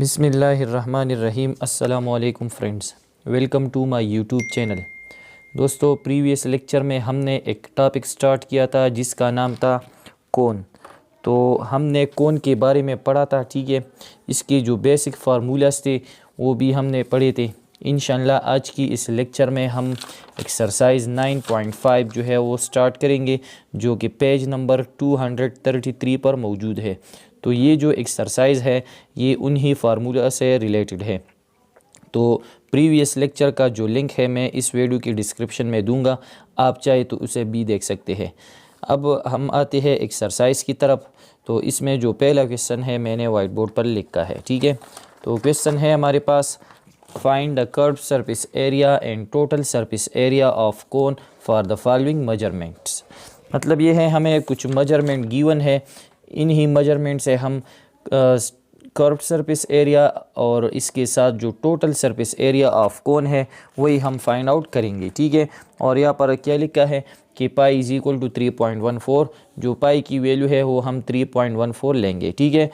बिस्मिल्लाहिर्रहमानिर्रहीम। अस्सलामुअलैकुम friends, welcome to my YouTube channel. दोस्तों, प्रीवियस लेक्चर में हमने एक टॉपिक स्टार्ट किया था जिसका नाम था कोन। तो हमने कोन के बारे में पढ़ा था, ठीक है। इसके जो बेसिक फार्मूलाज थे वो भी हमने पढ़े थे। इंशाल्लाह आज की इस लेक्चर में हम एक्सरसाइज 9.5 जो है वो स्टार्ट करेंगे, जो कि पेज नंबर 233 पर मौजूद है। तो ये जो एक्सरसाइज है ये उन्हीं फार्मूला से रिलेटेड है। तो प्रीवियस लेक्चर का जो लिंक है मैं इस वीडियो की डिस्क्रिप्शन में दूंगा, आप चाहे तो उसे भी देख सकते हैं। अब हम आते हैं एक्सरसाइज की तरफ। तो इसमें जो पहला क्वेश्चन है मैंने वाइट बोर्ड पर लिखा है, ठीक है। तो क्वेश्चन है हमारे पास, find the curved surface area and total surface area of cone for the following measurements. मतलब ये है, हमें कुछ मेजरमेंट गिवन है, इन्हीं मेजरमेंट से हम कर्व्ड सरफेस एरिया और इसके साथ जो टोटल सरफेस एरिया ऑफ कोन है वही हम फाइंड आउट करेंगे, ठीक है। और यहाँ पर क्या लिखा है कि पाई इज इक्वल टू 3.14। जो पाई की वैल्यू है वो हम 3.14 लेंगे, ठीक है।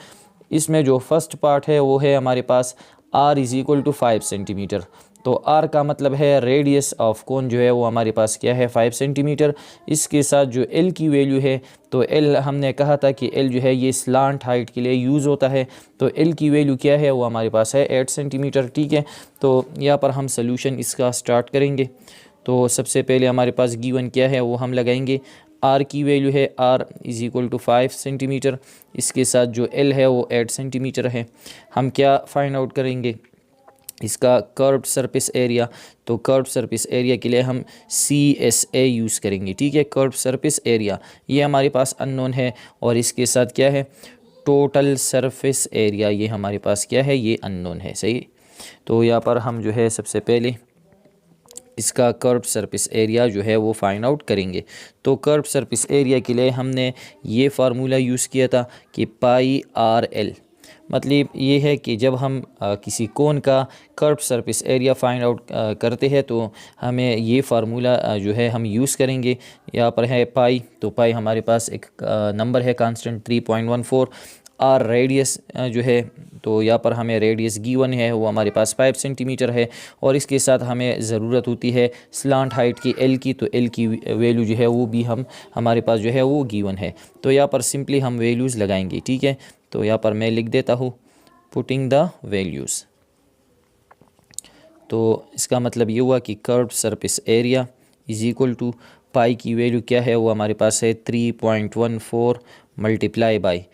इसमें जो फर्स्ट पार्ट है वो है हमारे पास r is equal to 5 centimetre. तो r का मतलब है रेडियस ऑफ कोन जो है वो हमारे पास क्या है, 5 सेंटीमीटर। इसके साथ जो l की वैल्यू है, तो l हमने कहा था कि l जो है ये स्लांट हाइट के लिए यूज़ होता है। तो l की वैल्यू क्या है, वो हमारे पास है 8 सेंटीमीटर, ठीक है। तो यहाँ पर हम सोल्यूशन इसका स्टार्ट करेंगे। तो सबसे पहले हमारे पास गिवन क्या है वो हम लगाएंगे। r की वैल्यू है r is equal to 5 centimetre. इसके साथ जो l है वो 8 सेंटीमीटर है। हम क्या फाइंड आउट करेंगे, इसका कर्व्ड सरफेस एरिया। तो कर्व्ड सरफेस एरिया के लिए हम CSA यूज़ करेंगे, ठीक है। कर्व्ड सरफेस एरिया ये हमारे पास अननोन है, और इसके साथ क्या है, टोटल सरफेस एरिया ये हमारे पास क्या है, ये अननोन है, सही। तो यहाँ पर हम जो है सबसे पहले इसका कर्व्ड सरफेस एरिया जो है वो फाइंड आउट करेंगे। तो कर्व्ड सरफेस एरिया के लिए हमने ये फार्मूला यूज़ किया था कि पाई RL। मतलब ये है कि जब हम किसी कोन का curved surface area find out करते हैं तो हमें ये फार्मूला जो है हम यूज़ करेंगे। यहाँ पर है पाई, तो पाई हमारे पास एक नंबर है कांस्टेंट 3.14। आर रेडियस जो है, तो यहाँ पर हमें रेडियस गिवन है वो हमारे पास 5 सेंटीमीटर है। और इसके साथ हमें ज़रूरत होती है स्लांट हाइट की L की, तो L की वैल्यू जो है वो भी हमारे पास जो है वो गिवन है। तो यहाँ पर सिंपली हम वैल्यूज़ लगाएंगे, ठीक है। तो यहाँ पर मैं लिख देता हूँ पुटिंग द वैल्यूज़। तो इसका मतलब ये हुआ कि curved surface area is equal to pi की वैल्यू क्या है, वो हमारे पास है 3.14 मल्टीप्लाई बाई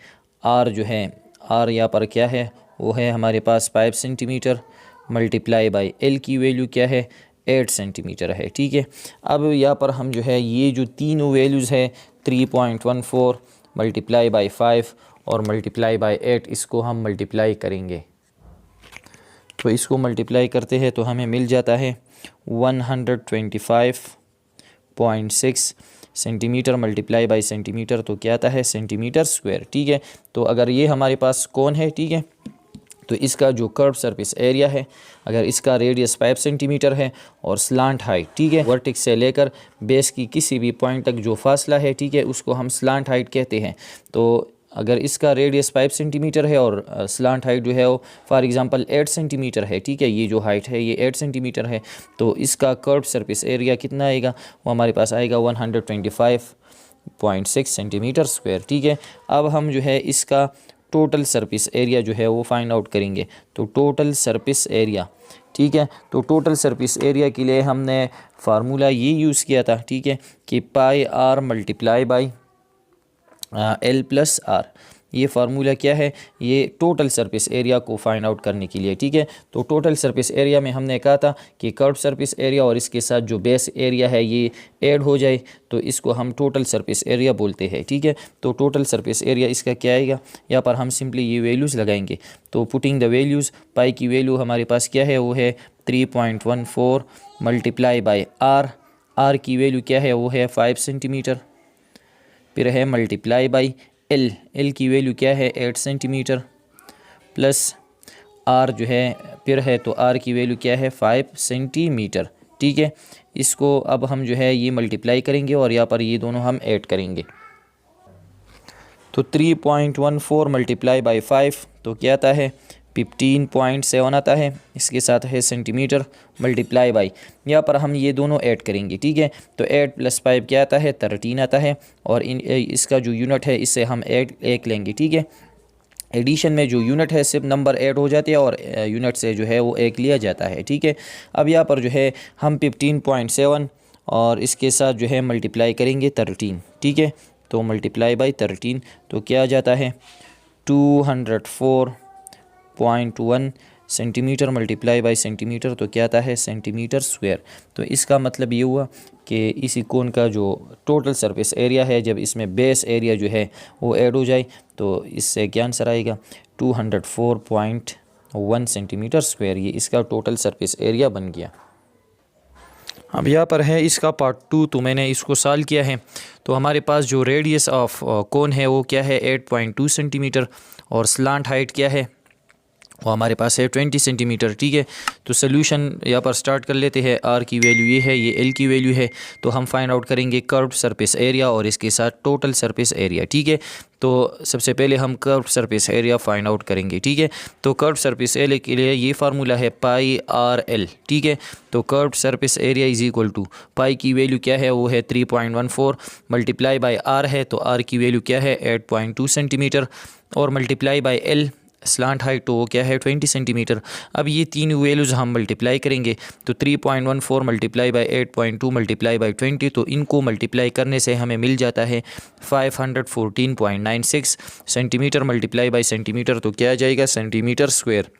r जो है, r यहाँ पर क्या है, वो है हमारे पास 5 सेंटीमीटर मल्टीप्लाई बाई L की वैल्यू क्या है, 8 सेंटीमीटर है, ठीक है। अब यहाँ पर हम जो है ये जो तीनों वैल्यूज़ है 3.14 मल्टीप्लाई बाई 5 और मल्टीप्लाई बाई 8, इसको हम मल्टीप्लाई करेंगे। तो इसको मल्टीप्लाई करते हैं तो हमें मिल जाता है 125.6 सेंटीमीटर मल्टीप्लाई बाई सेंटीमीटर, तो क्या आता है सेंटीमीटर स्क्वायर, ठीक है। तो अगर ये हमारे पास कोन है, ठीक है, तो इसका जो कर्व सरफेस एरिया है, अगर इसका रेडियस 5 सेंटीमीटर है और स्लांट हाइट, ठीक है, वर्टेक्स से लेकर बेस की किसी भी पॉइंट तक जो फासला है, ठीक है, उसको हम स्लांट हाइट कहते हैं। तो अगर इसका रेडियस 5 सेंटीमीटर है और स्लांट हाइट जो है वो फॉर एग्जांपल 8 सेंटीमीटर है, ठीक है, ये जो हाइट है ये 8 सेंटीमीटर है, तो इसका कर्व्ड सरफेस एरिया कितना आएगा, वो हमारे पास आएगा 125.6 सेंटीमीटर स्क्वायर, ठीक है। अब हम जो है इसका टोटल सरफेस एरिया जो है वो फाइंड आउट करेंगे। तो टोटल सरफेस एरिया, ठीक है, तो टोटल सरफेस एरिया के लिए हमने फार्मूला ये यूज़ किया था, ठीक है, कि pi R multiply by L plus r. ये फार्मूला क्या है, ये टोटल सरफेस एरिया को फाइंड आउट करने के लिए, ठीक है। तो टोटल सरफेस एरिया में हमने कहा था कि कर्व्ड सरफेस एरिया और इसके साथ जो बेस एरिया है ये ऐड हो जाए तो इसको हम टोटल सरफेस एरिया बोलते हैं, ठीक है। तो टोटल सरफेस एरिया इसका क्या आएगा, यहाँ पर हम सिंपली ये वैल्यूज़ लगाएंगे। तो पुटिंग द वैल्यूज़, पाई की वैल्यू हमारे पास क्या है, वो है 3.14 मल्टीप्लाई बाई आर। आर की वैल्यू क्या है, वो है 5 सेंटीमीटर। फिर है मल्टीप्लाई बाई L, L की वैल्यू क्या है 8 सेंटीमीटर, प्लस R जो है फिर है, तो R की वैल्यू क्या है 5 सेंटीमीटर, ठीक है। इसको अब हम जो है ये मल्टीप्लाई करेंगे और यहाँ पर ये दोनों हम ऐड करेंगे। तो 3.14 मल्टीप्लाई बाई 5 तो क्या आता है 15.7 आता है, इसके साथ है सेंटीमीटर मल्टीप्लाई बाई, यहाँ पर हम ये दोनों ऐड करेंगे, ठीक है। तो 8 + 5 क्या आता है, 13 आता है, और इसका जो यूनिट है इससे हम 1 लेंगे, ठीक है। एडिशन में जो यूनिट है सिर्फ नंबर ऐड हो जाते हैं और यूनिट से जो है वो 1 लिया जाता है, ठीक है। अब यहाँ पर जो है हम 15.7 और इसके साथ जो है मल्टीप्लाई करेंगे 13, ठीक है। तो मल्टीप्लाई बाई 13 तो क्या आ जाता है 204.1 सेंटीमीटर मल्टीप्लाई बाई सेंटीमीटर तो क्या आता है सेंटीमीटर स्क्वायर। तो इसका मतलब ये हुआ कि इसी कोन का जो टोटल सरफेस एरिया है, जब इसमें बेस एरिया जो है वो ऐड हो जाए तो इससे क्या आंसर आएगा 204.1 सेंटीमीटर स्क्वायर। ये इसका टोटल सरफेस एरिया बन गया। अब यहाँ पर है इसका पार्ट 2, तो मैंने इसको सॉल्व किया है। तो हमारे पास जो रेडियस ऑफ कोन है वो क्या है 8.2 सेंटीमीटर, और स्लांट हाइट क्या है वो हमारे पास है 20 सेंटीमीटर, ठीक है। तो सोल्यूशन यहाँ पर स्टार्ट कर लेते हैं। आर की वैल्यू ये है, ये एल की वैल्यू है, तो हम फाइंड आउट करेंगे कर्व्ड सरफेस एरिया और इसके साथ टोटल सरफेस एरिया, ठीक है। तो सबसे पहले हम curved surface area find out करेंगे, ठीक है। तो कर्व्ड सरफेस एरिया के लिए ये फार्मूला है पाई आर एल, ठीक है। तो curved surface area is equal to pi की वैल्यू क्या है वो है 3.14 मल्टीप्लाई बाई आर है, तो आर की वैल्यू क्या है 8.2 सेंटीमीटर, और multiply by L slant height तो वो क्या है 20 सेंटीमीटर। अब ये तीन वैल्यूज़ हम मल्टीप्लाई करेंगे, तो 3.14 मल्टीप्लाई बाई 8.2 मल्टीप्लाई बाई 20, तो इनको मल्टीप्लाई करने से हमें मिल जाता है 514.96 सेंटीमीटर मल्टीप्लाई बाई सेंटीमीटर, तो क्या आ जाएगा सेंटीमीटर स्क्वायर।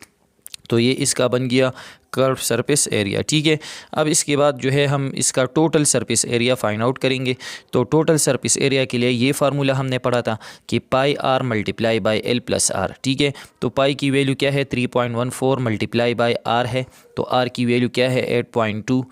तो ये इसका बन गया कर्व सरफेस एरिया, ठीक है। अब इसके बाद जो है हम इसका total surface area find out करेंगे। तो टोटल सरफेस एरिया के लिए ये फार्मूला हमने पढ़ा था कि pi r multiply by L plus r, ठीक है। तो पाई की वैल्यू क्या है 3.14 मल्टीप्लाई बाई आर है, तो आर की वैल्यू क्या है 8.2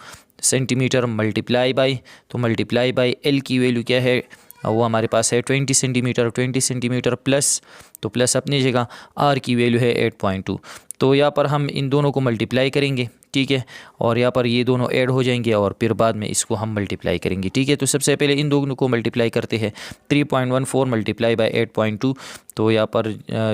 सेंटीमीटर मल्टीप्लाई बाई, तो मल्टीप्लाई बाई एल की वैल्यू क्या है वो हमारे पास है 20 सेंटीमीटर, 20 सेंटीमीटर प्लस, तो प्लस अपनी जगह आर की वैल्यू है 8.2। तो यहाँ पर हम इन दोनों को मल्टीप्लाई करेंगे, ठीक है, और यहाँ पर ये दोनों ऐड हो जाएंगे और फिर बाद में इसको हम मल्टीप्लाई करेंगे, ठीक है। तो सबसे पहले इन दोनों को मल्टीप्लाई करते हैं 3.14 मल्टीप्लाई बाई 8.2, तो यहाँ पर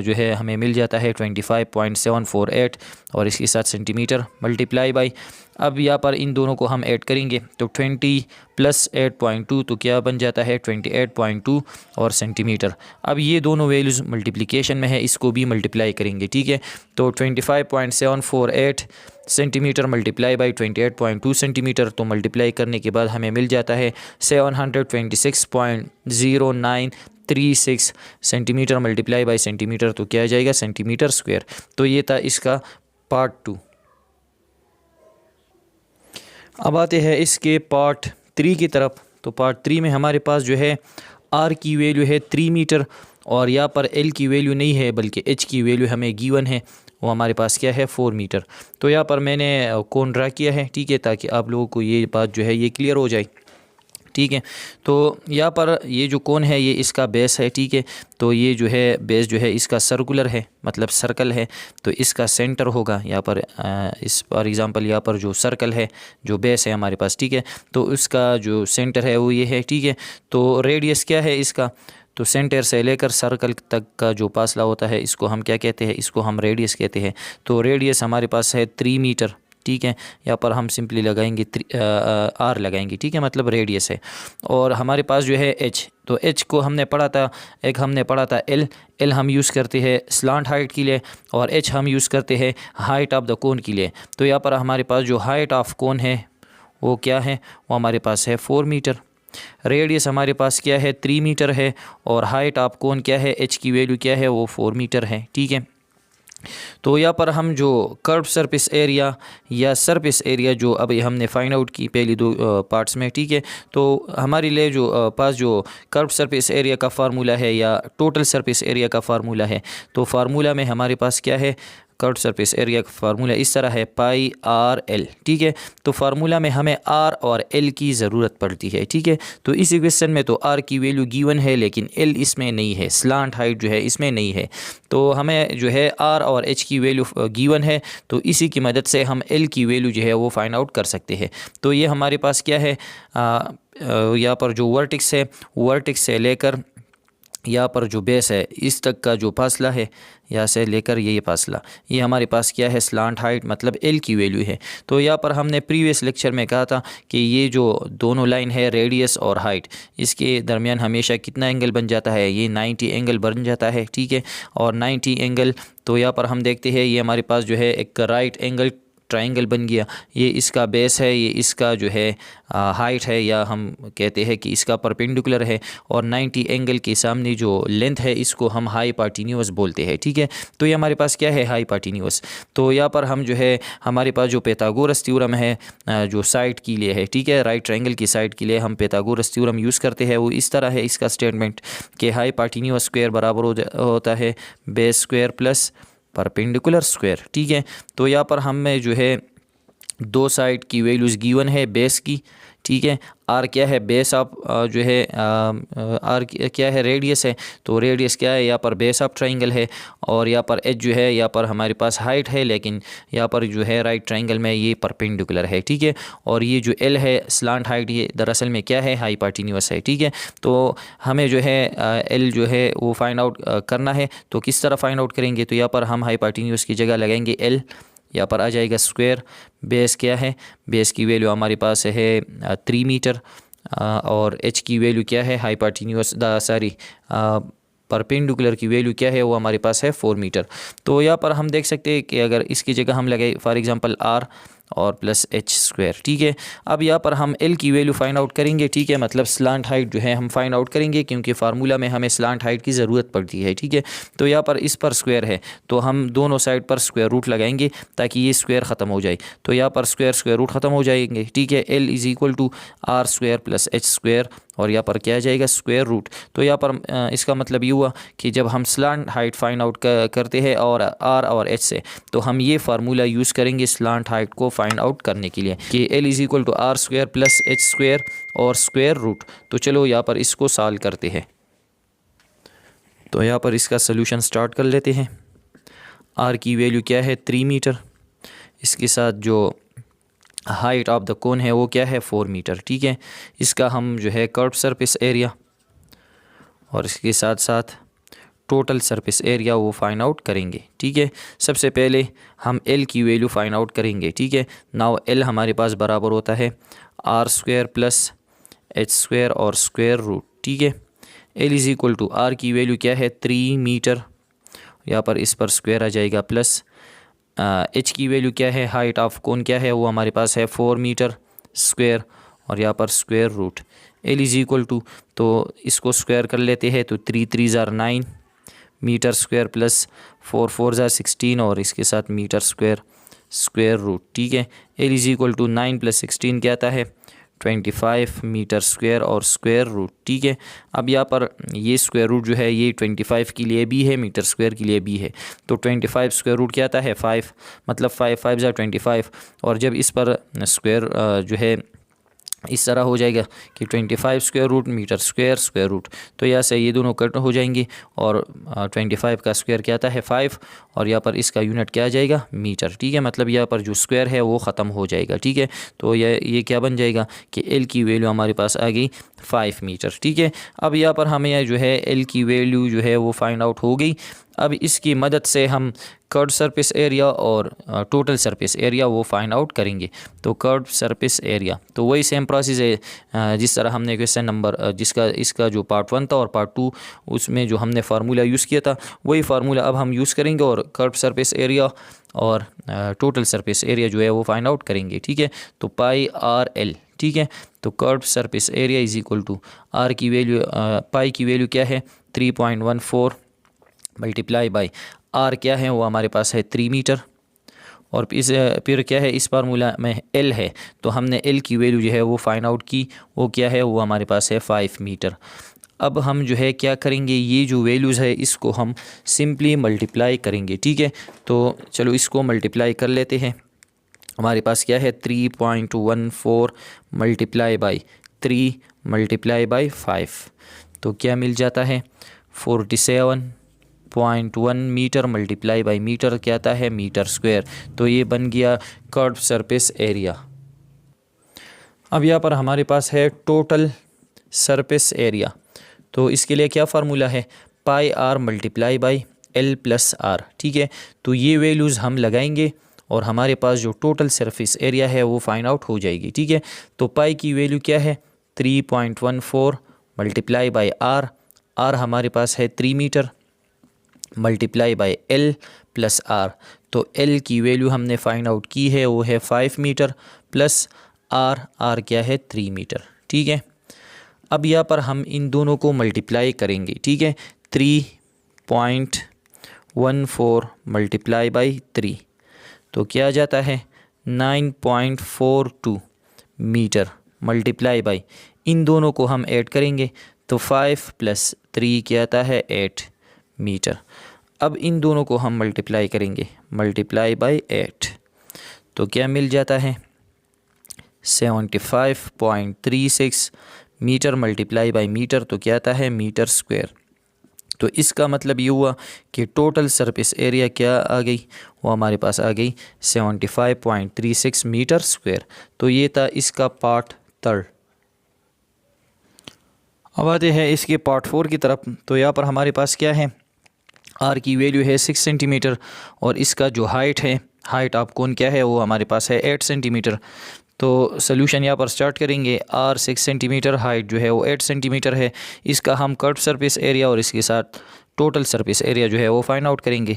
जो है हमें मिल जाता है 25.748 और इसके साथ सेंटीमीटर मल्टीप्लाई बाई, अब यहाँ पर इन दोनों को हम ऐड करेंगे तो 20 + 8.2 तो क्या बन जाता है 28.2 और सेंटीमीटर। अब ये दोनों वैल्यूज़ मल्टीप्लिकेशन में है, इसको भी मल्टीप्लाई करेंगे, ठीक है। तो 25.748 सेंटीमीटर मल्टीप्लाई बाई 28.2 सेंटीमीटर, तो मल्टीप्लाई करने के बाद हमें मिल जाता है 726.0936 सेंटीमीटर मल्टीप्लाई बाई सेंटीमीटर, तो क्या आ जाएगा सेंटीमीटर स्क्वायर। तो ये था इसका पार्ट 2। अब आते हैं इसके पार्ट 3 की तरफ। तो पार्ट 3 में हमारे पास जो है आर की वैल्यू है 3 मीटर, और यहाँ पर एल की वैल्यू नहीं है बल्कि एच की वैल्यू हमें गिवन है, वो हमारे पास क्या है 4 मीटर। तो यहाँ पर मैंने कोन ड्रा किया है, ठीक है, ताकि आप लोगों को ये बात जो है ये क्लियर हो जाए, ठीक है। तो यहाँ पर ये जो कोन है ये इसका बेस है, ठीक है। तो ये जो है बेस जो है इसका सर्कुलर है, मतलब सर्कल है, तो इसका सेंटर होगा यहाँ पर इस फॉर एग्ज़ाम्पल यहाँ पर जो सर्कल है जो बेस है हमारे पास, ठीक है, तो उसका जो सेंटर है वो ये है, ठीक है। तो रेडियस क्या है इसका, तो सेंटर से लेकर सर्कल तक का जो फासला होता है इसको हम क्या कहते हैं, इसको हम रेडियस कहते हैं। तो रेडियस हमारे पास है 3 मीटर, ठीक है। यहाँ पर हम सिंपली लगाएंगे आर लगाएंगे, ठीक है, मतलब रेडियस है। और हमारे पास जो है एच, तो एच को हमने पढ़ा था, एक हमने पढ़ा था एल, एल हम यूज़ करते हैं स्लांट हाइट के लिए, और एच हम यूज़ करते हैं हाइट ऑफ द कोन के लिए। तो यहाँ पर हमारे पास जो हाइट ऑफ कोन है वो क्या है, वो हमारे पास है 4 मीटर। रेडियस हमारे पास क्या है 3 मीटर है, और हाइट ऑफ कोन क्या है, एच की वैल्यू क्या है वो 4 मीटर है, ठीक है। तो यहाँ पर हम जो कर्व सरफेस एरिया या सरफेस एरिया जो अभी हमने फाइंड आउट की पहली 2 पार्ट्स में, ठीक है, तो हमारे लिए जो पास जो कर्व सरफेस एरिया का फार्मूला है या टोटल सरफेस एरिया का फार्मूला है, तो फार्मूला में हमारे पास क्या है कर्व सरफेस एरिया का फार्मूला इस तरह है पाई आर एल, ठीक है। तो फार्मूला में हमें आर और एल की ज़रूरत पड़ती है, ठीक है। तो इस इक्वेशन में तो आर की वैल्यू गिवन है लेकिन एल इसमें नहीं है, स्लांट हाइट जो है इसमें नहीं है। तो हमें जो है आर और एच की वैल्यू गिवन है, तो इसी की मदद से हम एल की वैल्यू जो है वो फाइंड आउट कर सकते हैं। तो ये हमारे पास क्या है यहाँ पर जो वर्टेक्स है, वर्टेक्स से लेकर यहाँ पर जो बेस है इस तक का जो फासला है, यहाँ से लेकर ये फासला, ये हमारे पास क्या है, स्लांट हाइट मतलब एल की वैल्यू है। तो यहाँ पर हमने प्रीवियस लेक्चर में कहा था कि ये जो दोनों लाइन है रेडियस और हाइट, इसके दरमियान हमेशा कितना एंगल बन जाता है, ये 90 एंगल बन जाता है, ठीक है। और 90 एंगल, तो यहाँ पर हम देखते हैं ये हमारे पास जो है एक राइट एंगल ट्रायंगल बन गया। ये इसका बेस है, ये इसका जो है हाइट है, या हम कहते हैं कि इसका परपेंडिकुलर है। और 90 एंगल के सामने जो लेंथ है इसको हम हाइपोटेन्यूज बोलते हैं, ठीक है। तो ये हमारे पास क्या है, हाइपोटेन्यूज। तो यहाँ पर हम जो है हमारे पास जो pythagoras थ्योरम है जो साइड के लिए है, ठीक है, राइट ट्रायंगल की साइड के लिए हम pythagoras थ्योरम यूज़ करते हैं। वो इस तरह है इसका स्टेटमेंट कि हाइपोटेन्यूज स्क्वायर बराबर होता है base square plus perpendicular square, ठीक है। तो यहाँ पर हमें जो है दो साइड की वैल्यूज़ गिवन है बेस की, ठीक है। आर क्या है, बेस ऑफ जो है आर क्या है, रेडियस है। तो रेडियस क्या है, यहाँ पर बेस ऑफ ट्रायंगल है। और यहाँ पर एच जो है, यहाँ पर हमारे पास हाइट है, लेकिन यहाँ पर जो है राइट ट्रायंगल में ये परपेंडिकुलर है, ठीक है। और ये जो एल है स्लांट हाइट, ये दरअसल में क्या है, हाइपोटेन्यूज है, ठीक है। तो हमें जो है एल जो है वो फाइंड आउट करना है। तो किस तरह फाइंड आउट करेंगे, तो यहाँ पर हम हाइपोटेन्यूज की जगह लगाएंगे एल, यहाँ पर आ जाएगा स्क्वायर। बेस क्या है, बेस की वैल्यू हमारे पास है 3 मीटर। और एच की वैल्यू क्या है, हाइपोटेन्यूज परपेंडिकुलर की वैल्यू क्या है, वो हमारे पास है 4 मीटर। तो यहाँ पर हम देख सकते हैं कि अगर इसकी जगह हम लगाए फॉर एग्जांपल आर और प्लस एच स्क्वायर, ठीक है। अब यहाँ पर हम एल की वैल्यू फाइंड आउट करेंगे, ठीक है, मतलब स्लांट हाइट जो है हम फाइंड आउट करेंगे, क्योंकि फार्मूला में हमें स्लांट हाइट की ज़रूरत पड़ती है, ठीक है। तो यहाँ पर इस पर स्क्वायर है, तो हम दोनों साइड पर स्क्वायर रूट लगाएंगे ताकि ये स्क्वायर ख़त्म हो जाए। तो यहाँ पर स्क्वायर रूट ख़त्म हो जाएंगे, ठीक है। L is equal to r square plus h square, और यहाँ पर क्या आ जाएगा, स्क्वायर रूट। तो यहाँ पर इसका मतलब ये हुआ कि जब हम स्लांट हाइट फाइंड आउट करते हैं और आर और एच से, तो हम ये फार्मूला यूज़ करेंगे स्लांट हाइट को फाइंड आउट करने के लिए कि l is equal to r square plus h square और स्क्वायर रूट। तो चलो यहाँ पर इसको सॉल्व करते हैं। तो यहाँ पर इसका सलूशन स्टार्ट कर लेते हैं। आर की वैल्यू क्या है, 3 मीटर। इसके साथ जो हाइट ऑफ द कोन है वो क्या है, 4 मीटर, ठीक है। इसका हम जो है कर्व सरफेस एरिया और इसके साथ साथ टोटल सरफेस एरिया वो फाइंड आउट करेंगे, ठीक है। सबसे पहले हम एल की वैल्यू फाइंड आउट करेंगे, ठीक है। नाउ एल हमारे पास बराबर होता है r square plus h square और स्क्वायर रूट, ठीक है। L is equal to are की वैल्यू क्या है, 3 मीटर, यहाँ पर इस पर स्क्वायर आ जाएगा, प्लस एच की वैल्यू क्या है, हाइट ऑफ कोन क्या है, वो हमारे पास है 4 मीटर स्क्वायर, और यहाँ पर square root. L is equal to, तो इसको स्क्वायर कर लेते हैं, तो 3 3 ज़ार 9 मीटर स्क्वायर प्लस 4 4 ज़ार 16, और इसके साथ मीटर स्क्वायर स्क्वायर रूट, ठीक है। L is equal to 9 plus 16 क्या आता है, 25 मीटर स्क्वायर और स्क्वायर रूट, ठीक है। अब यहाँ पर ये स्क्वायर रूट जो है ये 25 के लिए भी है, मीटर स्क्वायर के लिए भी है। तो 25 स्क्वायर रूट क्या आता है, 5, मतलब 5 5 ज़ा 25। और जब इस पर स्क्वायर जो है इस तरह हो जाएगा कि 25 square root metre square square root, तो यहाँ से ये दोनों कट हो जाएंगे। और 25 का स्क्वायर क्या आता है, 5, और यहाँ पर इसका यूनिट क्या आ जाएगा, मीटर, ठीक है। मतलब यहाँ पर जो स्क्वायर है वो ख़त्म हो जाएगा, ठीक है। तो ये क्या बन जाएगा कि एल की वैल्यू हमारे पास आ गई 5 मीटर, ठीक है। अब यहाँ पर हमें जो है एल की वैल्यू जो है वो फाइंड आउट हो गई। अब इसकी मदद से हम कर्व सरफेस एरिया और टोटल सरफेस एरिया वो फाइंड आउट करेंगे। तो कर्व सरफेस एरिया, तो वही सेम प्रोसेस है जिस तरह हमने क्वेश्चन नंबर इसका जो पार्ट 1 था और पार्ट 2 उसमें जो हमने फार्मूला यूज़ किया था, वही फार्मूला अब हम यूज़ करेंगे और कर्व सरफेस एरिया और टोटल सरफेस एरिया जो है वो फाइंड आउट करेंगे, ठीक है। तो पाई आर एल, ठीक है। तो curve surface area is equal to are की वैल्यू, पाई की वैल्यू क्या है, 3.14 मल्टीप्लाई बाई आर क्या है, वो हमारे पास है 3 मीटर। और फिर क्या है, इस फार्मूला में एल है, तो हमने एल की वैल्यू जो है वो फाइंड आउट की, वो क्या है, वो हमारे पास है 5 मीटर। अब हम जो है क्या करेंगे, ये जो वैल्यूज़ है इसको हम सिंपली मल्टीप्लाई करेंगे, ठीक है। तो चलो इसको मल्टीप्लाई कर लेते हैं। हमारे पास क्या है, 3.14 मल्टीप्लाई बाई 3 मल्टीप्लाई बाई 5, तो क्या मिल जाता है, 47.1 मीटर मल्टीप्लाई बाई मीटर क्या आता है, मीटर स्क्वायर। तो ये बन गया कर्व सरफेस एरिया। अब यहाँ पर हमारे पास है टोटल सरफेस एरिया। तो इसके लिए क्या फार्मूला है, pi r multiply by L plus r. ठीक है, तो ये वैल्यूज़ हम लगाएंगे और हमारे पास जो टोटल सरफेस एरिया है वो फाइंड आउट हो जाएगी। ठीक है, तो पाई की वैल्यू क्या है 3.14 मल्टीप्लाई बाई आर, आर हमारे पास है 3 metre, multiply by L plus r. तो एल की वैल्यू हमने फाइंड आउट की है, वो है 5 मीटर प्लस आर क्या है 3 मीटर। ठीक है, अब यहाँ पर हम इन दोनों को मल्टीप्लाई करेंगे। ठीक है, 3.14 मल्टीप्लाई बाई 3 तो क्या आ जाता है 9.42 मीटर, मल्टीप्लाई बाई इन दोनों को हम ऐड करेंगे तो 5 + 3 क्या आता है 8 मीटर। अब इन दोनों को हम मल्टीप्लाई करेंगे, मल्टीप्लाई बाई 8 तो क्या मिल जाता है 75.36 मीटर, मल्टीप्लाई बाई मीटर तो क्या आता है मीटर स्क्वायर। तो इसका मतलब ये हुआ कि टोटल सरफेस एरिया क्या आ गई, वो हमारे पास आ गई 75.36 मीटर स्क्वायर। तो ये था इसका पार्ट 3। अब आते हैं इसके पार्ट 4 की तरफ। तो यहाँ पर हमारे पास क्या है, आर की वैल्यू है 6 सेंटीमीटर और इसका जो हाइट है, हाइट आप कौन क्या है वो हमारे पास है 8 सेंटीमीटर। तो सोल्यूशन यहाँ पर स्टार्ट करेंगे। आर 6 सेंटीमीटर, हाइट जो है वो 8 सेंटीमीटर है। इसका हम कर्व सरफेस एरिया और इसके साथ टोटल सरफेस एरिया जो है वो फाइंड आउट करेंगे।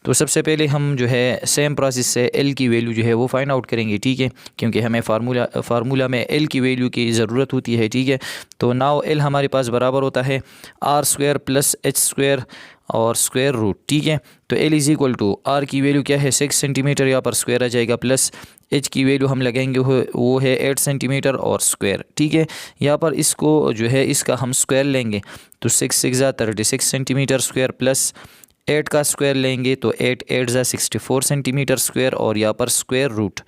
तो सबसे पहले हम जो है सेम प्रोसेस से एल की वैल्यू जो है वो फाइंड आउट करेंगे। ठीक है, क्योंकि हमें फार्मूला में एल की वैल्यू की ज़रूरत होती है। ठीक है, तो नाउ एल हमारे पास बराबर होता है r square plus h square और स्क्वायर रूट। ठीक है, तो l is equal to are की वैल्यू क्या है 6 सेंटीमीटर, यहाँ पर स्क्वायर आ जाएगा, प्लस एच की वैल्यू हम लगाएंगे वो है 8 सेंटीमीटर और स्क्वायर। ठीक है, यहाँ पर इसको जो है इसका हम स्क्वायर लेंगे तो 6 6 36 सेंटीमीटर स्क्वायर, प्लस 8 का स्क्वायर लेंगे तो 8 8 64 सेंटीमीटर स्क्वायर और यहाँ पर स्क्वायर रूट।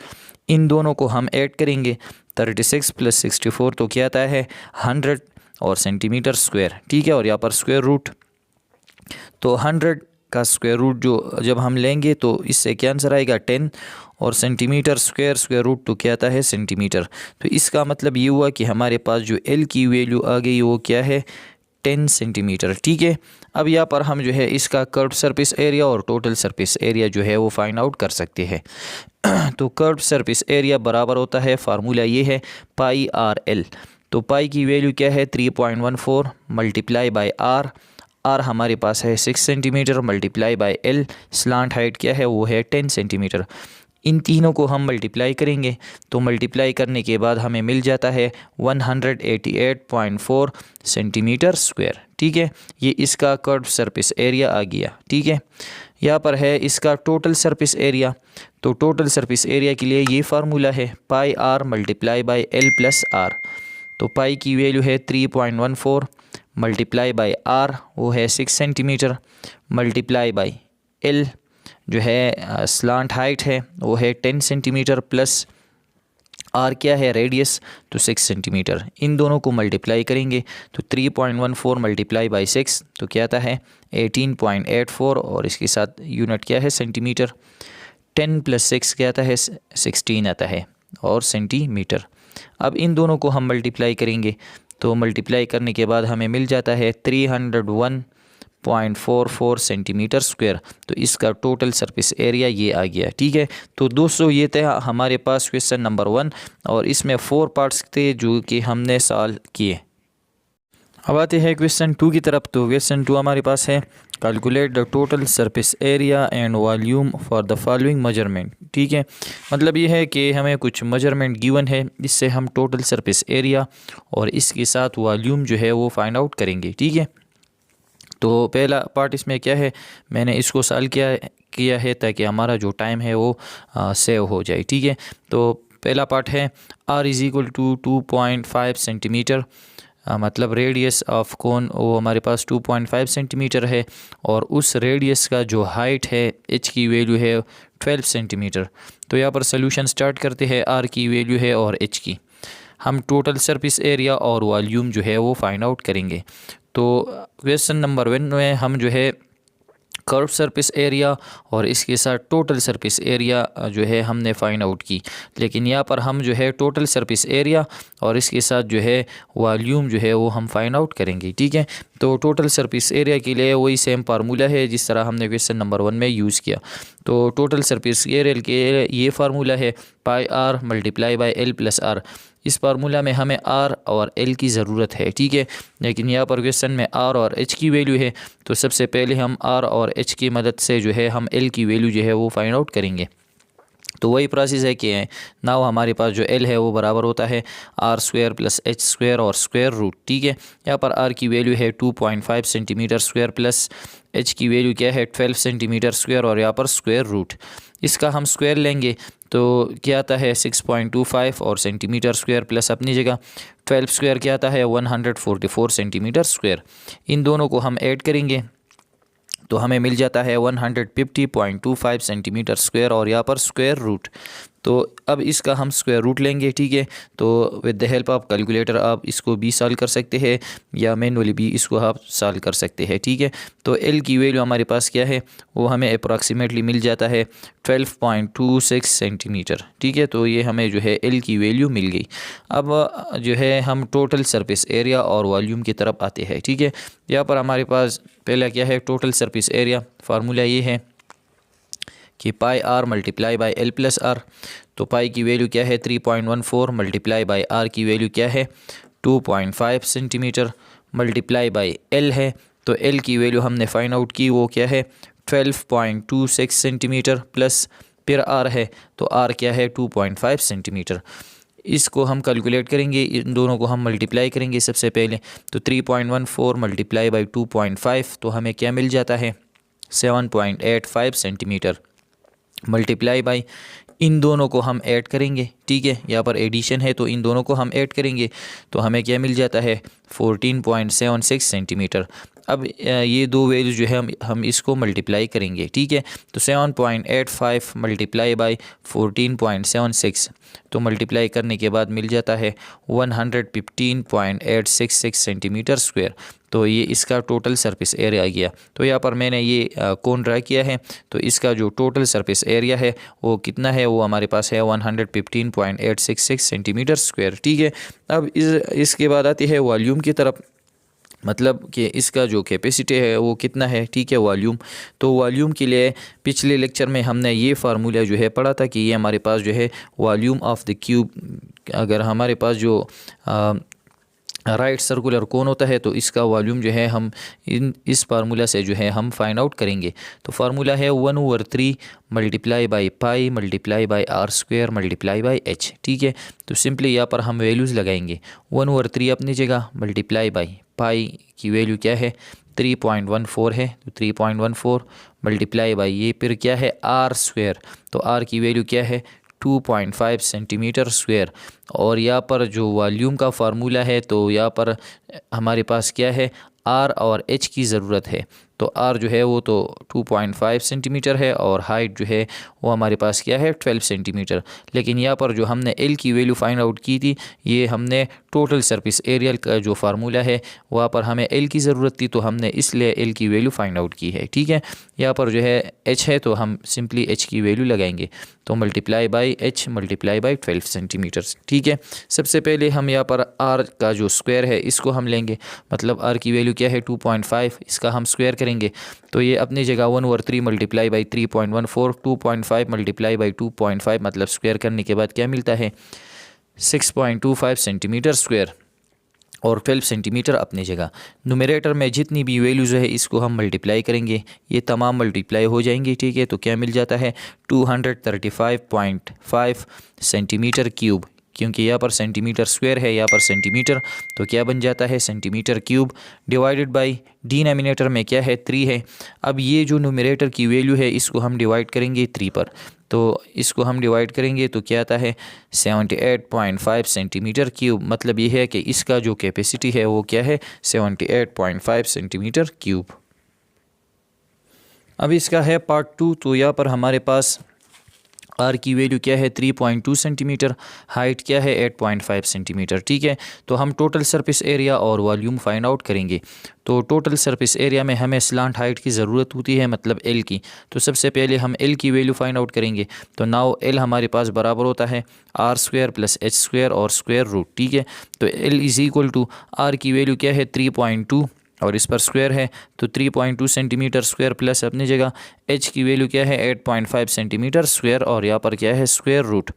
इन दोनों को हम ऐड करेंगे 36 + 64 तो क्या आता है 100 और सेंटीमीटर स्क्वायर। ठीक है, और यहाँ पर स्क्वायर रूट, तो 100 का स्क्वायर रूट जो जब हम लेंगे तो इससे क्या आंसर आएगा 10 और सेंटीमीटर स्क्वायर, स्क्वायर रूट तो क्या आता है सेंटीमीटर। तो इसका मतलब ये हुआ कि हमारे पास जो एल की वैल्यू आ गई वो क्या है 10 सेंटीमीटर। ठीक है, अब यहाँ पर हम जो है इसका कर्व सरफेस एरिया और टोटल सरफेस एरिया जो है वो फाइंड आउट कर सकते हैं। तो कर्व सरफेस एरिया बराबर होता है, फार्मूला ये है पाई आर एल। तो पाई की वैल्यू क्या है 3.14 मल्टीप्लाई बाई आर, आर हमारे पास है 6 centimetre, multiply by L, slant height क्या है वो है 10 सेंटीमीटर। इन तीनों को हम मल्टीप्लाई करेंगे तो मल्टीप्लाई करने के बाद हमें मिल जाता है 188.4 सेंटीमीटर स्क्वायर। ठीक है, ये इसका कर्व सरफेस एरिया आ गया। ठीक है, यहाँ पर है इसका टोटल सरफेस एरिया। तो टोटल सरफेस एरिया के लिए ये फार्मूला है pi r multiply by L plus r. तो पाई की वैल्यू है 3.14 मल्टीप्लाई बाई आर वो है 6 सेंटीमीटर, मल्टीप्लाई बाई एल जो है स्लांट हाइट है वो है 10 सेंटीमीटर, प्लस आर क्या है रेडियस तो 6 सेंटीमीटर। इन दोनों को मल्टीप्लाई करेंगे तो 3.14 मल्टीप्लाई बाई 6 तो क्या आता है 18.84 और इसके साथ यूनिट क्या है सेंटीमीटर। 10 + 6 क्या आता है 16 आता है और सेंटीमीटर। अब इन दोनों को हम मल्टीप्लाई करेंगे तो मल्टीप्लाई करने के बाद हमें मिल जाता है 301.44 सेंटीमीटर स्क्वायर। तो इसका टोटल सरफेस एरिया ये आ गया। ठीक है, तो दोस्तों ये था हमारे पास क्वेश्चन नंबर 1 और इसमें 4 पार्ट्स थे जो कि हमने सॉल्व किए। अब आते हैं क्वेश्चन 2 की तरफ। तो क्वेश्चन 2 हमारे पास है calculate the total surface area and volume for the following measurement. ठीक है, मतलब ये है कि हमें कुछ मेजरमेंट गिवन है, इससे हम टोटल सरफेस एरिया और इसके साथ वॉल्यूम जो है वो फाइंड आउट करेंगे। ठीक है, तो पहला पार्ट इसमें क्या है, मैंने इसको सॉल्व किया है ताकि हमारा जो टाइम है वो सेव हो जाए। ठीक है, तो पहला पार्ट है R = 2.5 सेंटीमीटर, मतलब रेडियस ऑफ कोन वो हमारे पास 2.5 सेंटीमीटर है और उस रेडियस का जो हाइट है h की वैल्यू है 12 सेंटीमीटर। तो यहाँ पर सोल्यूशन स्टार्ट करते हैं। R की वैल्यू है और h की, हम टोटल सरफेस एरिया और वॉल्यूम जो है वो फाइंड आउट करेंगे। तो क्वेश्चन नंबर 1 में हम जो है कर्व सरफेस एरिया और इसके साथ टोटल सरफेस एरिया जो है हमने फाइंड आउट की। लेकिन यहाँ पर हम जो है टोटल सरफेस एरिया और इसके साथ जो है वॉल्यूम जो है वो हम फाइंड आउट करेंगे, ठीक है। तो टोटल सरफेस एरिया के लिए वही सेम फार्मूला है जिस तरह हमने क्वेश्चन नंबर 1 में यूज़ किया। तो टोटल सरफेस एरिया के ये फार्मूला है pi r multiply by L plus r. इस फार्मूला में हमें आर और एल की ज़रूरत है, ठीक है। लेकिन यहाँ पर क्वेश्चन में आर और एच की वैल्यू है, तो सबसे पहले हम आर और एच की मदद से जो है हम एल की वैल्यू जो है वो फाइंड आउट करेंगे। तो वही प्रोसेस है कि नाउ हमारे पास जो एल है वो बराबर होता है r square plus h square और स्क्वायर रूट, ठीक है। यहाँ पर आर की वैल्यू है 2.5 सेंटीमीटर स्क्वायर प्लस एच की वैल्यू क्या है 12 सेंटीमीटर स्क्वायर और यहाँ पर स्क्वायर रूट। इसका हम स्क्वायर लेंगे तो क्या आता है 6.25 और सेंटीमीटर स्क्वायर प्लस अपनी जगह 12 स्क्वायर क्या आता है 144 सेंटीमीटर स्क्वायर। इन दोनों को हम ऐड करेंगे तो हमें मिल जाता है 150.25 सेंटीमीटर स्क्वायर और यहाँ पर स्क्वायर रूट। तो अब इसका हम स्क्वायर रूट लेंगे, ठीक है। तो with the help of calculator आप इसको भी सॉल्व कर सकते हैं या मैनुअली भी इसको आप सॉल्व कर सकते हैं, ठीक है। तो एल की वैल्यू हमारे पास क्या है वो हमें अप्रॉक्सीमेटली मिल जाता है 12.26 सेंटीमीटर, ठीक है। तो ये हमें जो है एल की वैल्यू मिल गई। अब जो है हम टोटल सरफेस एरिया और वॉल्यूम की तरफ आते हैं, ठीक है। यहाँ पर हमारे पास पहला क्या है टोटल सरफेस एरिया, फार्मूला ये है कि pi r multiply by L plus r. तो पाई की वैल्यू क्या है 3.14 मल्टीप्लाई बाई आर की वैल्यू क्या है 2.5 सेंटीमीटर मल्टीप्लाई बाई एल है। तो एल की वैल्यू हमने फाइंड आउट की वो क्या है 12.26 सेंटीमीटर प्लस फिर आर है तो आर क्या है 2.5 सेंटीमीटर। इसको हम कैलकुलेट करेंगे, इन दोनों को हम मल्टीप्लाई करेंगे सबसे पहले। तो 3.14 मल्टीप्लाई बाई 2.5 तो हमें क्या मिल जाता है 7.85 सेंटीमीटर मल्टीप्लाई बाई इन दोनों को हम ऐड करेंगे, ठीक है। यहाँ पर एडिशन है तो इन दोनों को हम ऐड करेंगे तो हमें क्या मिल जाता है 14.76 सेंटीमीटर। अब ये दो वैल्यू जो है हम इसको मल्टीप्लाई करेंगे, ठीक है। तो 7.85 मल्टीप्लाई बाई 14.76 तो मल्टीप्लाई करने के बाद मिल जाता है 115.866 सेंटीमीटर स्क्वायर। तो ये इसका टोटल सरफेस एरिया आ गया। तो यहाँ पर मैंने ये कोन ड्रा किया है तो इसका जो टोटल सरफेस एरिया है वो कितना है वो हमारे पास है 115.866 सेंटीमीटर स्क्वायर, ठीक है। अब इसके बाद आती है वॉल्यूम की तरफ, मतलब कि इसका जो कैपेसिटी है वो कितना है, ठीक है वॉल्यूम। तो वॉल्यूम के लिए पिछले लेक्चर में हमने ये फार्मूला जो है पढ़ा था कि ये हमारे पास जो है वॉल्यूम ऑफ द क्यूब, अगर हमारे पास जो राइट सर्कुलर कोन होता है तो इसका वॉल्यूम जो है हम इस फार्मूला से जो है हम फाइंड आउट करेंगे। तो फार्मूला है 1/3 multiply by pi multiply by r square multiply by h, ठीक है। तो सिंपली यहाँ पर हम वैल्यूज़ लगाएंगे 1/3 अपनी जगह मल्टीप्लाई बाई पाई की वैल्यू क्या है 3.14 है तो 3.14 मल्टीप्लाई बाई ये फिर क्या है आर स्क्वायर। तो आर की वैल्यू क्या है 2.5 सेंटीमीटर स्क्वायर। और यहाँ पर जो वॉल्यूम का फार्मूला है तो यहाँ पर हमारे पास क्या है आर और एच की ज़रूरत है। तो आर जो है वो तो 2.5 सेंटीमीटर है और हाइट जो है वो हमारे पास क्या है 12 सेंटीमीटर। लेकिन यहाँ पर जो हमने एल की वैल्यू फाइंड आउट की थी ये हमने टोटल सरफेस एरिया का जो फार्मूला है वहाँ पर हमें एल की ज़रूरत थी तो हमने इसलिए एल की वैल्यू फाइंड आउट की है, ठीक है। यहाँ पर जो है एच है तो हम सिंपली एच की वैल्यू लगाएंगे तो multiply by H multiply by 12 centimetre, ठीक है। सबसे पहले हम यहाँ पर आर का जो स्क्वायर है इसको हम लेंगे, मतलब आर की वैल्यू क्या है 2.5, इसका हम स्क्वायर करेंगे तो ये अपनी जगह 1/3 मल्टीप्लाई बाई 3.14 2.5 मल्टीप्लाई बाई 2.5 मतलब स्क्वायर करने के बाद क्या मिलता है 6.25 सेंटीमीटर स्क्वायर और 12 सेंटीमीटर अपनी जगह। न्यूमरेटर में जितनी भी वैल्यूज़ है इसको हम मल्टीप्लाई करेंगे, ये तमाम मल्टीप्लाई हो जाएंगी, ठीक है। तो क्या मिल जाता है 235.5 सेंटीमीटर क्यूब, क्योंकि यहाँ पर सेंटीमीटर स्क्वायर है यहाँ पर सेंटीमीटर तो क्या बन जाता है centimetre cube divided by denominator में क्या है 3 है। अब ये जो न्यूमरेटर की वैल्यू है इसको हम डिवाइड करेंगे 3 पर, तो इसको हम डिवाइड करेंगे तो क्या आता है 78.5 सेंटीमीटर क्यूब। मतलब ये है कि इसका जो कैपेसिटी है वो क्या है 78.5 सेंटीमीटर क्यूब। अब इसका है पार्ट 2। तो यहाँ पर हमारे पास आर की वैल्यू क्या है 3.2 सेंटीमीटर, हाइट क्या है 8.5 सेंटीमीटर। ठीक है, तो हम टोटल सरफेस एरिया और वॉल्यूम फाइंड आउट करेंगे। तो टोटल सरफेस एरिया में हमें स्लांट हाइट की ज़रूरत होती है, मतलब एल की। तो सबसे पहले हम एल की वैल्यू फाइंड आउट करेंगे। तो नाउ एल हमारे पास बराबर होता है r square plus h square और स्क्वायर रूट। ठीक है, तो l is equal to are की वैल्यू क्या है 3.2 और इस पर स्क्वायर है तो 3.2 सेंटीमीटर स्क्वायर प्लस अपनी जगह एच की वैल्यू क्या है 8.5 सेंटीमीटर स्क्वायर और यहाँ पर क्या है स्क्वायर रूट।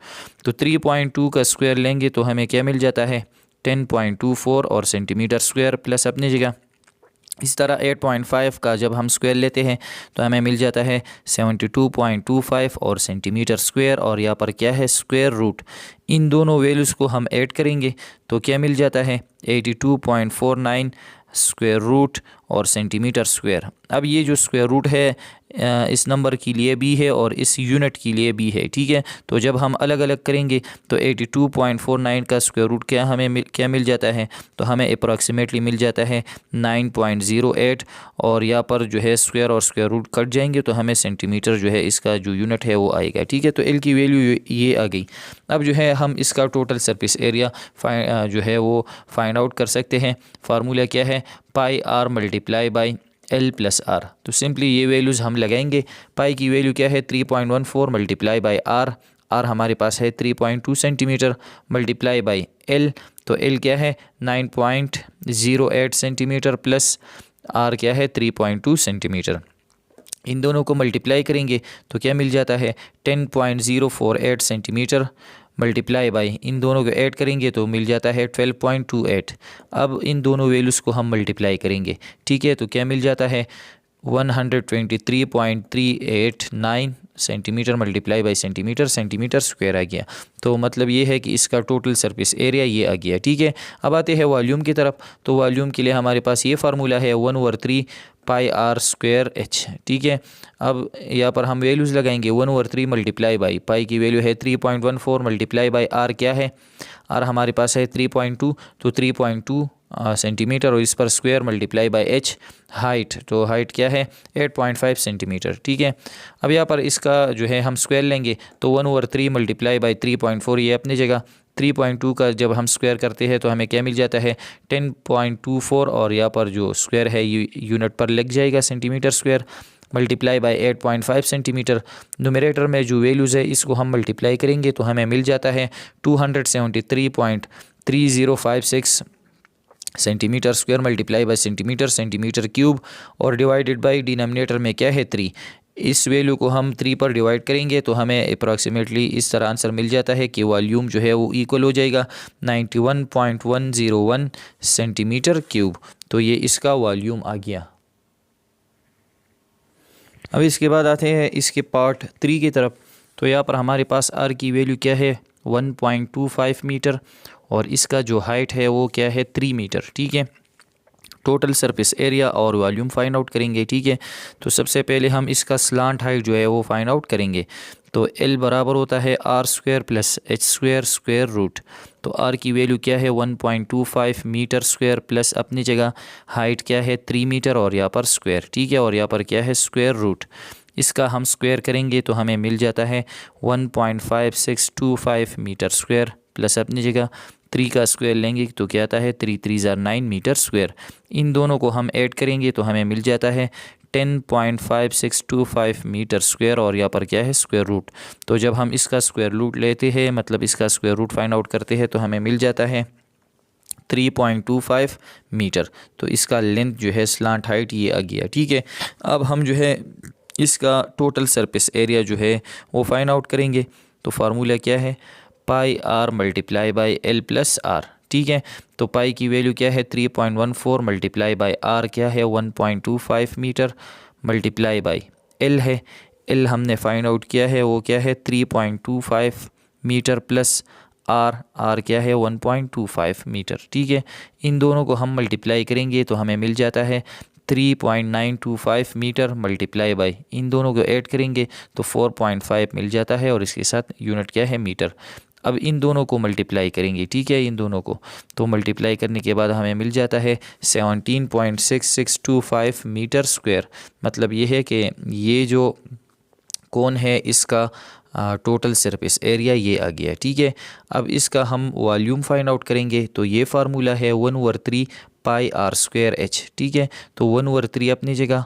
तो 3.2 का स्क्वायर लेंगे तो हमें क्या मिल जाता है 10.24 और सेंटीमीटर स्क्वायर प्लस अपनी जगह इस तरह 8.5 का जब हम स्क्वायर लेते हैं तो हमें मिल जाता है 72.25 और सेंटीमीटर स्क्वायर और यहाँ पर क्या है स्क्वायर रूट। इन दोनों वैल्यूज़ को हम ऐड करेंगे तो क्या मिल जाता है 82.49 स्क्वायर रूट और सेंटीमीटर स्क्वायर। अब ये जो स्क्वायर रूट है इस नंबर के लिए भी है और इस यूनिट के लिए भी है। ठीक है, तो जब हम अलग अलग करेंगे तो 82.49 का स्क्वायर रूट क्या मिल जाता है, तो हमें अप्रॉक्सीमेटली मिल जाता है 9.08 और यहाँ पर जो है स्क्वायर और स्क्वायर रूट कट जाएंगे तो हमें सेंटीमीटर जो है इसका जो यूनिट है वो आएगा। ठीक है, तो एल की वैल्यू ये आ गई। अब जो है हम इसका टोटल सरफेस एरिया जो है वो फाइंड आउट कर सकते हैं। फार्मूला क्या है pi r multiply by L plus r. तो सिंपली ये वैल्यूज़ हम लगाएंगे। पाई की वैल्यू क्या है 3.14 मल्टीप्लाई बाई आर, आर हमारे पास है 3.2 सेंटीमीटर मल्टीप्लाई बाई एल, तो एल क्या है 9.08 सेंटीमीटर प्लस आर क्या है 3.2 सेंटीमीटर। इन दोनों को मल्टीप्लाई करेंगे तो क्या मिल जाता है 10.048 सेंटीमीटर मल्टीप्लाई बाई इन दोनों को ऐड करेंगे तो मिल जाता है 12.28। अब इन दोनों वैल्यूज़ को हम मल्टीप्लाई करेंगे। ठीक है, तो क्या मिल जाता है 123.389 centimetre multiply by centimetre, centimetre square आ गया। तो मतलब ये है कि इसका टोटल सरफेस एरिया ये आ गया। ठीक है, अब आते हैं वॉल्यूम की तरफ। तो वॉल्यूम के लिए हमारे पास ये फार्मूला है 1/3 पाई आर स्क्वायर एच। ठीक है, अब यहाँ पर हम वैल्यूज़ लगाएंगे 1/3 मल्टीप्लाई बाई पाई की वैल्यू है 3.14 मल्टीप्लाई बाई आर क्या है आर हमारे पास है 3.2 तो 3.2 सेंटीमीटर और इस पर square multiply by H height, तो हाइट क्या है 8.5 सेंटीमीटर। ठीक है, अब यहाँ पर इसका जो है हम स्क्वायर लेंगे तो 1/3 मल्टीप्लाई बाई 3.4 ये अपनी जगह 3.2 का जब हम स्क्वायर करते हैं तो हमें क्या मिल जाता है 10.24 और यहाँ पर जो स्क्वायर है यूनिट पर लग जाएगा centimetre square multiply by 8.5 centimetre. Numerator में जो वैल्यूज़ है इसको हम मल्टीप्लाई करेंगे तो हमें मिल जाता है 273.3056 centimetre square multiply by centimetre, centimetre cube और डिवाइडेड बाई डिनोमिनेटर में क्या है 3। इस वैल्यू को हम 3 पर डिवाइड करेंगे तो हमें अप्रॉक्सीमेटली इस तरह आंसर मिल जाता है कि वॉल्यूम जो है वो इक्वल हो जाएगा 91.101 सेंटीमीटर क्यूब। तो ये इसका वॉल्यूम आ गया। अब इसके बाद आते हैं इसके पार्ट 3 की तरफ। तो यहाँ पर हमारे पास आर की वैल्यू क्या है 1.25 मीटर और इसका जो हाइट है वो क्या है 3 मीटर। ठीक है, टोटल सरफेस एरिया और वॉल्यूम फाइंड आउट करेंगे। ठीक है, तो सबसे पहले हम इसका स्लांट हाइट जो है वो फाइंड आउट करेंगे। तो एल बराबर होता है r square plus h square square root. तो आर की वैल्यू क्या है 1.25 मीटर स्क्वायर प्लस अपनी जगह हाइट क्या है 3 मीटर और यहाँ पर स्क्वायर। ठीक है, और यहाँ पर क्या है स्क्वायर रूट। इसका हम स्क्वायर करेंगे तो हमें मिल जाता है 1.5625 मीटर स्क्वायर प्लस अपनी जगह 3 का स्क्वायर लेंगे तो क्या आता है 3 3 ज़ार 9 मीटर स्क्वायर। इन दोनों को हम ऐड करेंगे तो हमें मिल जाता है 10.5625 मीटर स्क्वायर और यहाँ पर क्या है स्क्वायर रूट। तो जब हम इसका स्क्वायर रूट लेते हैं मतलब इसका स्क्वायर रूट फाइंड आउट करते हैं तो हमें मिल जाता है 3.25 मीटर। तो इसका लेंथ जो है स्लांट हाइट ये आ गया। ठीक है, अब हम जो है इसका टोटल सरफेस एरिया जो है वो फाइंड आउट करेंगे। तो फार्मूला क्या है pi r multiply by L plus r. ठीक है, तो पाई की वैल्यू क्या है 3.14 मल्टीप्लाई बाई आर क्या है 1.25 मीटर मल्टीप्लाई बाई एल है, एल हमने फाइंड आउट किया है वो क्या है 3.25 मीटर प्लस आर क्या है 1.25 मीटर। ठीक है, इन दोनों को हम मल्टीप्लाई करेंगे तो हमें मिल जाता है 3.925 मीटर मल्टीप्लाई बाई इन दोनों को ऐड करेंगे तो 4.5 मिल जाता है और इसके साथ यूनिट क्या है मीटर। अब इन दोनों को मल्टीप्लाई करेंगे। ठीक है, इन दोनों को तो मल्टीप्लाई करने के बाद हमें मिल जाता है 17.6625 मीटर स्क्वायर। मतलब ये है कि ये जो कौन है इसका टोटल सरफेस एरिया ये आ गया। ठीक है, अब इसका हम वॉल्यूम फाइंड आउट करेंगे। तो ये फार्मूला है 1/3 पाई आर स्क्वायर एच। ठीक है, तो 1/3 अपनी जगह,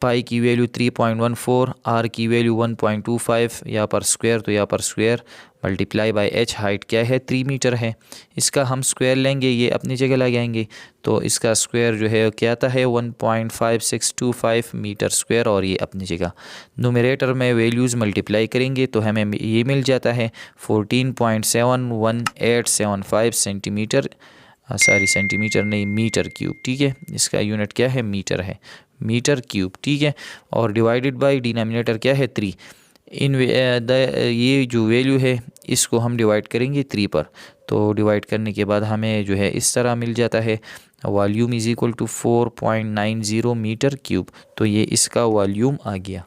पाई की वैल्यू 3.14, आर की वैल्यू 1.25, यहाँ पर स्क्वायर तो यहाँ पर square multiply by H, height क्या है 3 मीटर है। इसका हम स्क्वायर लेंगे, ये अपनी जगह लगाएंगे, तो इसका स्क्वायर जो है क्या आता है 1.5625 मीटर स्क्वायर, और ये अपनी जगह। न्यूमरेटर में वैल्यूज़ मल्टीप्लाई करेंगे तो हमें ये मिल जाता है 14.71875 सेंटीमीटर, सेंटीमीटर नहीं, मीटर क्यूब। ठीक है, इसका यूनिट क्या है, मीटर है, मीटर क्यूब। ठीक है, और डिवाइडेड बाय डिनोमिनेटर क्या है 3। ये जो वैल्यू है इसको हम डिवाइड करेंगे 3 पर, तो डिवाइड करने के बाद हमें जो है इस तरह मिल जाता है volume is equal to 4.90 metre cube. तो ये इसका वॉल्यूम आ गया।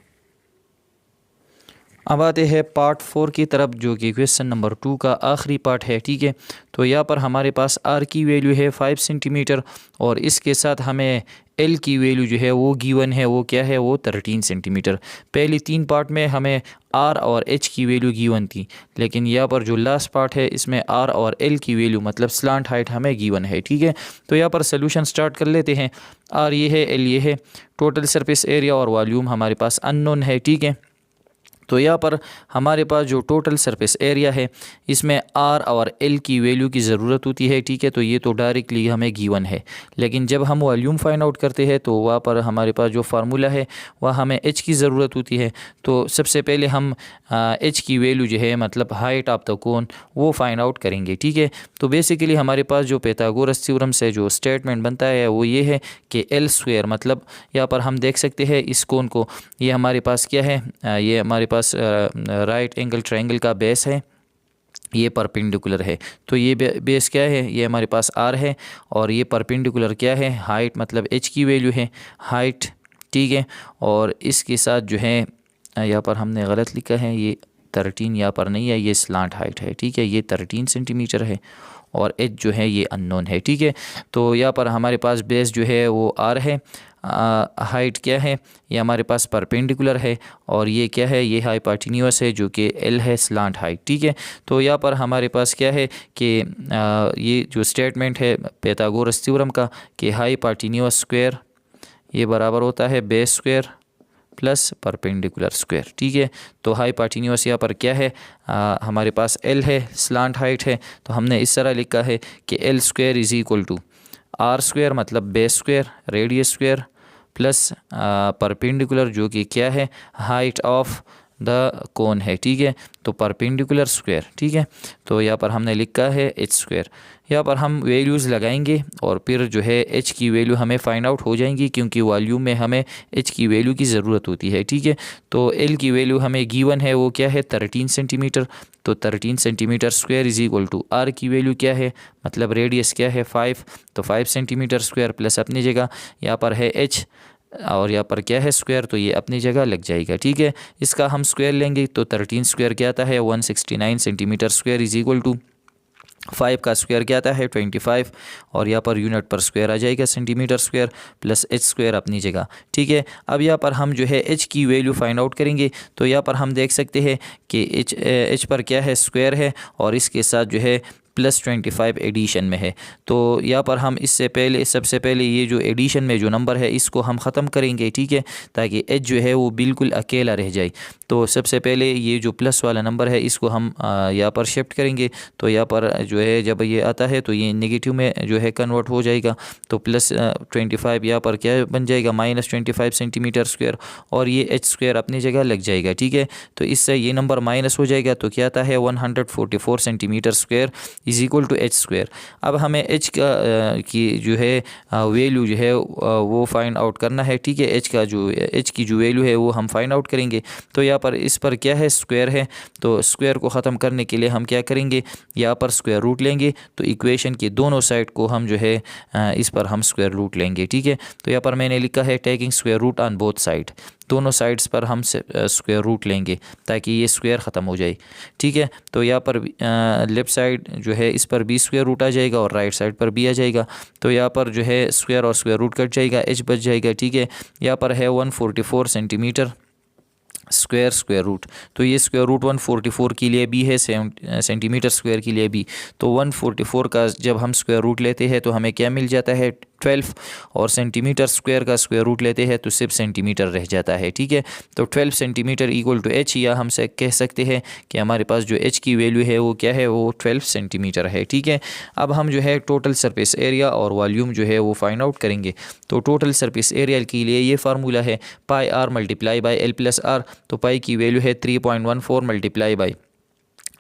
अब आते हैं पार्ट 4 की तरफ, जो कि क्वेश्चन नंबर 2 का आखिरी पार्ट है। ठीक है, तो यहाँ पर हमारे पास आर की वैल्यू है 5 सेंटीमीटर, और इसके साथ हमें एल की वैल्यू जो है वो गिवन है, वो क्या है, वो 13 सेंटीमीटर। पहली 3 पार्ट में हमें आर और एच की वैल्यू गिवन थी, लेकिन यहाँ पर जो लास्ट पार्ट है इसमें आर और एल की वैल्यू मतलब स्लांट हाइट हमें गिवन है। ठीक है, तो यहाँ पर सोल्यूशन स्टार्ट कर लेते हैं। आर ये है, एल ये है, टोटल सरफेस एरिया और वॉल्यूम हमारे पास अननोन है। ठीक है, तो यहाँ पर हमारे पास जो टोटल सरफेस एरिया है इसमें आर और एल की वैल्यू की ज़रूरत होती है। ठीक है, तो ये तो डायरेक्टली हमें गिवन है, लेकिन जब हम वॉल्यूम फाइंड आउट करते हैं तो वहाँ पर हमारे पास जो फार्मूला है वह हमें एच की ज़रूरत होती है। तो सबसे पहले हम एच की वैल्यू जो है मतलब हाइट ऑफ द कोन वो फाइंड आउट करेंगे। ठीक है, तो बेसिकली हमारे पास जो पाइथागोरस थ्योरम से जो स्टेटमेंट बनता है वो ये है कि एल स्क्वायर, मतलब यहाँ पर हम देख सकते हैं इस कोन को, ये हमारे पास क्या है, ये हमारे पास राइट एंगल ट्रायंगल का बेस है, ये परपेंडिकुलर है। तो ये बेस क्या है, ये हमारे पास आर है, और ये परपेंडिकुलर क्या है, हाइट मतलब एच की वैल्यू है, हाइट। ठीक है, और इसके साथ जो है यहाँ पर हमने गलत लिखा है, ये 13 यहाँ पर नहीं है, ये स्लांट हाइट है। ठीक है, ये 13 सेंटीमीटर है, और एच जो है ये अननोन है। ठीक है, तो यहाँ पर हमारे पास बेस जो है वो आर है, हाइट क्या है, ये हमारे पास परपेंडिकुलर है, और ये क्या है, ये हाइपोटेन्यूअस है जो कि एल है, स्लांट हाइट। ठीक है, तो यहाँ पर हमारे पास क्या है कि ये जो स्टेटमेंट है पाइथागोरस थ्योरम का कि हाइपोटेन्यूअस स्क्वायर ये बराबर होता है base square plus perpendicular square. ठीक है, तो हाइपोटेन्यूअस यहाँ पर क्या है, हमारे पास एल है, स्लांट हाइट है, तो हमने इस तरह लिखा है कि L square is equal to r square मतलब base square radius square plus perpendicular जो कि क्या है, हाइट ऑफ द कोन है। ठीक है, तो परपेंडिकुलर स्क्वायर। ठीक है, तो यहाँ पर हमने लिखा है एच स्क्वायर। यहाँ पर हम वैल्यूज़ लगाएंगे और फिर जो है एच की वैल्यू हमें फाइंड आउट हो जाएंगी, क्योंकि वॉल्यूम में हमें एच की वैल्यू की ज़रूरत होती है। ठीक है, तो एल की वैल्यू हमें गिवन है, वो क्या है 13 सेंटीमीटर, तो 13 centimetre square is equal to are की वैल्यू क्या है, मतलब रेडियस क्या है 5, तो 5 सेंटीमीटर स्क्वायर प्लस अपनी जगह यहाँ पर है एच, और यहाँ पर क्या है स्क्वायर, तो ये अपनी जगह लग जाएगा। ठीक है, इसका हम स्क्वायर लेंगे तो 13 स्क्वायर क्या आता है 169 centimetre square is equal to 5 का स्क्वायर क्या आता है 25, और यहाँ पर यूनिट पर स्क्वायर आ जाएगा centimetre square plus h square अपनी जगह। ठीक है, अब यहाँ पर हम जो है एच की वैल्यू फाइंड आउट करेंगे, तो यहाँ पर हम देख सकते हैं कि एच पर क्या है स्क्वायर है, और इसके साथ जो है प्लस 25 एडिशन में है। तो यहाँ पर हम इससे पहले सबसे पहले ये जो एडिशन में जो नंबर है इसको हम ख़त्म करेंगे। ठीक है, ताकि एच जो है वो बिल्कुल अकेला रह जाए। तो सबसे पहले ये जो प्लस वाला नंबर है इसको हम यहाँ पर शिफ्ट करेंगे, तो यहाँ पर जो है जब ये आता है तो ये नेगेटिव में जो है कन्वर्ट हो जाएगा, तो प्लस 25 यहाँ पर क्या बन जाएगा माइनस 25 सेंटीमीटर स्क्वायर, और ये एच स्क्वायर अपनी जगह लग जाएगा। ठीक है, तो इससे ये नंबर माइनस हो जाएगा, तो क्या आता है 144 centimetre square is equal to H square. अब हमें एच का की जो है वैल्यू जो है वो फाइंड आउट करना है। ठीक है, एच की जो वैल्यू है वो हम फाइंड आउट करेंगे। तो यहाँ पर इस पर क्या है स्क्वायर है, तो स्क्वायर को ख़त्म करने के लिए हम क्या करेंगे, यहाँ पर स्क्वायर रूट लेंगे, तो इक्वेशन के दोनों साइड को हम जो है इस पर हम स्क्वायर रूट लेंगे। ठीक है, तो यहाँ पर मैंने लिखा है taking square root on both side, दोनों साइड्स पर हम स्क्वायर रूट लेंगे ताकि ये स्क्वायर ख़त्म हो जाए। ठीक है, तो यहाँ पर लेफ़्ट साइड जो है इस पर भी स्क्वायर रूट आ जाएगा और राइट साइड पर भी आ जाएगा, तो यहाँ पर जो है स्क्वायर और स्क्वायर रूट कट जाएगा, एच बच जाएगा। ठीक है, यहाँ पर है 144 सेंटीमीटर स्क्वायर रूट, तो ये स्क्वायर रूट 144 के लिए भी है, सेंटीमीटर स्क्वायर के लिए भी। तो 144 का जब हम स्क्वायर रूट लेते हैं तो हमें क्या मिल जाता है 12, और सेंटीमीटर स्क्वायर का स्क्वायर रूट लेते हैं तो सिर्फ सेंटीमीटर रह जाता है। ठीक है, तो 12 सेंटीमीटर इक्वल टू h, या हम से कह सकते हैं कि हमारे पास जो h की वैल्यू है वो क्या है, वो 12 सेंटीमीटर है। ठीक है, अब हम जो है टोटल सरफेस एरिया और वॉल्यूम जो है वो फाइंड आउट करेंगे। तो टोटल सरफेस एरिया के लिए ये फार्मूला है pi r multiply by L plus r. तो पाई की वैल्यू है 3.14 मल्टीप्लाई बाई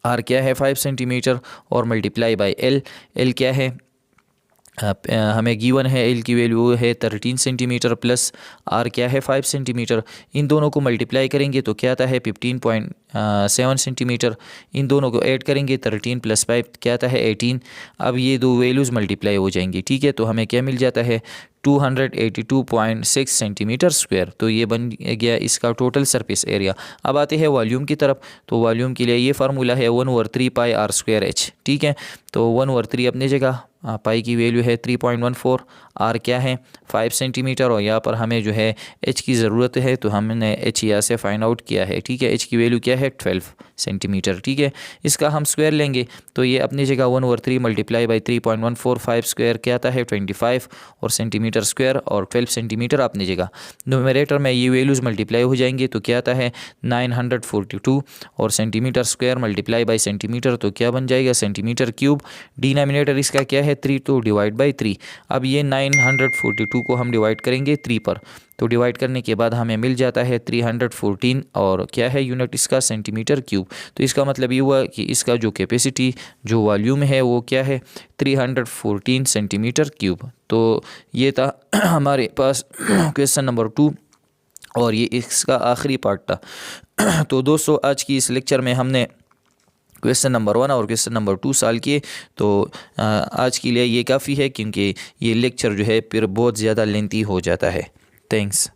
आर क्या है 5 सेंटीमीटर, और मल्टीप्लाई बाई एल क्या है, हमें गिवन है एल की वैल्यू है 13 सेंटीमीटर, प्लस आर क्या है 5 सेंटीमीटर। इन दोनों को मल्टीप्लाई करेंगे तो क्या आता है 15.7 सेंटीमीटर। इन दोनों को ऐड करेंगे 13 प्लस 5 क्या आता है 18। अब ये दो वैल्यूज़ मल्टीप्लाई हो जाएंगी। ठीक है, तो हमें क्या मिल जाता है 282.6 सेंटीमीटर स्क्वायर। तो ये बन गया इसका टोटल सरफेस एरिया। अब आते हैं वॉल्यूम की तरफ। तो वॉल्यूम के लिए ये फार्मूला है 1/3 पाई आर स्क्वायर एच। ठीक है, तो 1/3 अपनी जगह, पाई की वैल्यू है 3.14, आर क्या है 5 सेंटीमीटर, और यहाँ पर हमें जो है एच की ज़रूरत है तो हमने एच यहाँ से फाइंड आउट किया है। ठीक है, एच की वैल्यू क्या है 12 सेंटीमीटर। ठीक है, इसका हम स्क्वायर लेंगे तो ये अपनी जगह 1/3 मल्टीप्लाई बाई 3.145 स्क्वायर क्या आता है 25, और सेंटीमीटर स्क्वायर, और 12 सेंटीमीटर अपनी जगह। न्यूमरेटर में ये वैल्यूज़ मल्टीप्लाई हो जाएंगे तो क्या आता है 942, और centimetre square multiply by centimetre तो क्या बन जाएगा सेंटीमीटर क्यूब। डिनोमिनेटर इसका क्या है 3, तो डिवाइड बाई 3। अब ये 942 को हम डिवाइड करेंगे 3 पर, तो डिवाइड करने के बाद हमें मिल जाता है 314, और क्या है यूनिट इसका सेंटीमीटर क्यूब। तो इसका मतलब ये हुआ कि इसका जो कैपेसिटी जो वॉल्यूम है वो क्या है 314 सेंटीमीटर क्यूब। तो ये था हमारे पास क्वेश्चन नंबर 2, और ये इसका आखिरी पार्ट था। तो दोस्तों आज की इस लेक्चर में हमने क्वेश्चन नंबर 1 और क्वेश्चन नंबर 2 सॉल्व किए। तो आज के लिए ये काफ़ी है, क्योंकि ये लेक्चर जो है फिर बहुत ज़्यादा लेंथी हो जाता है। थैंक्स।